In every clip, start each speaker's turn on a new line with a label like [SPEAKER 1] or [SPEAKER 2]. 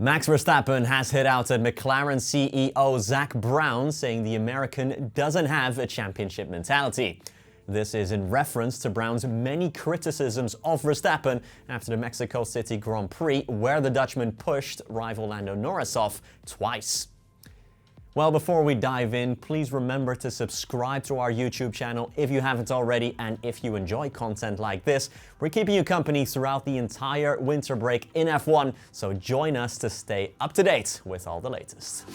[SPEAKER 1] Max Verstappen has hit out at McLaren CEO Zak Brown, saying the American doesn't have a championship mentality. This is in reference to Brown's many criticisms of Verstappen after the Mexico City Grand Prix, where the Dutchman pushed rival Lando Norris off twice. Well, before we dive in, please remember to subscribe to our YouTube channel if you haven't already, and if you enjoy content like this, we're keeping you company throughout the entire winter break in F1, so join us to stay up to date with all the latest.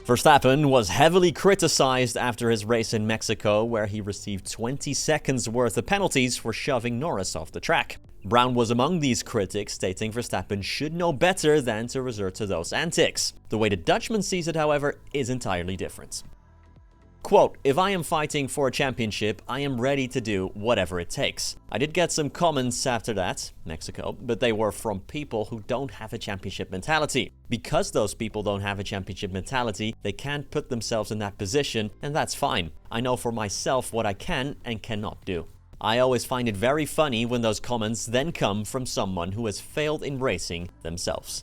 [SPEAKER 1] Verstappen was heavily criticized after his race in Mexico, where he received 20 seconds worth of penalties for shoving Norris off the track. Brown was among these critics, stating Verstappen should know better than to resort to those antics. The way the Dutchman sees it, however, is entirely different. Quote, "If I am fighting for a championship, I am ready to do whatever it takes." I did get some comments after that, Mexico, but they were from people who don't have a championship mentality. Because those people don't have a championship mentality, they can't put themselves in that position, and that's fine. I know for myself what I can and cannot do. I always find it very funny when those comments then come from someone who has failed in racing themselves.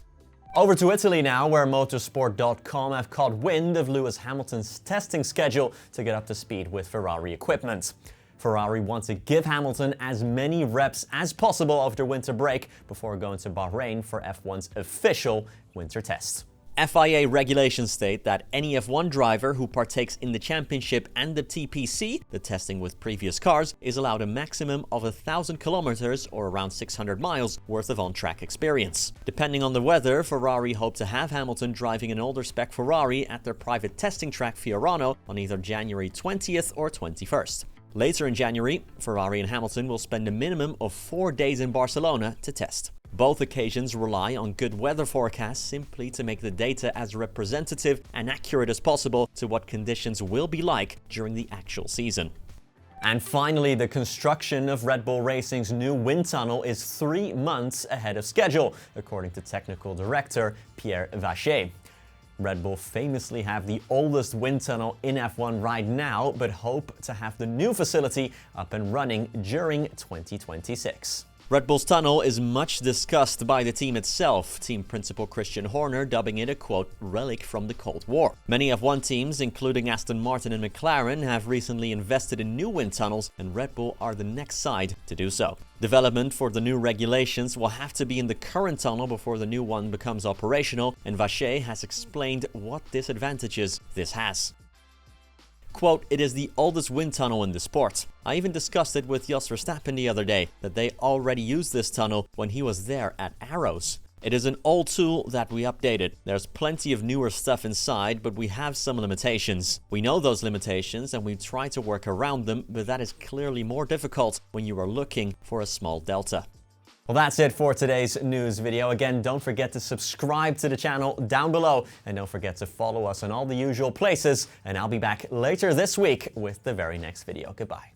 [SPEAKER 1] Over to Italy now, where motorsport.com have caught wind of Lewis Hamilton's testing schedule to get up to speed with Ferrari equipment. Ferrari wants to give Hamilton as many reps as possible after winter break before going to Bahrain for F1's official winter test. FIA regulations state that any F1 driver who partakes in the championship and the TPC, the testing with previous cars, is allowed a maximum of 1,000 kilometers or around 600 miles worth of on-track experience. Depending on the weather, Ferrari hope to have Hamilton driving an older spec Ferrari at their private testing track Fiorano on either January 20th or 21st. Later in January, Ferrari and Hamilton will spend a minimum of 4 days in Barcelona to test. Both occasions rely on good weather forecasts simply to make the data as representative and accurate as possible to what conditions will be like during the actual season. And finally, the construction of Red Bull Racing's new wind tunnel is 3 months ahead of schedule, according to technical director Pierre Vacher. Red Bull famously have the oldest wind tunnel in F1 right now, but hope to have the new facility up and running during 2026. Red Bull's tunnel is much discussed by the team itself, team principal Christian Horner dubbing it a, quote, relic from the Cold War. Many F1 teams, including Aston Martin and McLaren, have recently invested in new wind tunnels, and Red Bull are the next side to do so. Development for the new regulations will have to be in the current tunnel before the new one becomes operational, and Vacher has explained what disadvantages this has. Quote, "It is the oldest wind tunnel in the sport. I even discussed it with Jos Verstappen the other day, that they already used this tunnel when he was there at Arrows. It is an old tool that we updated. There's plenty of newer stuff inside, but we have some limitations. We know those limitations and we try to work around them, but that is clearly more difficult when you are looking for a small delta." Well, that's it for today's news video. Again, don't forget to subscribe to the channel down below, and don't forget to follow us on all the usual places, and I'll be back later this week with the very next video. Goodbye.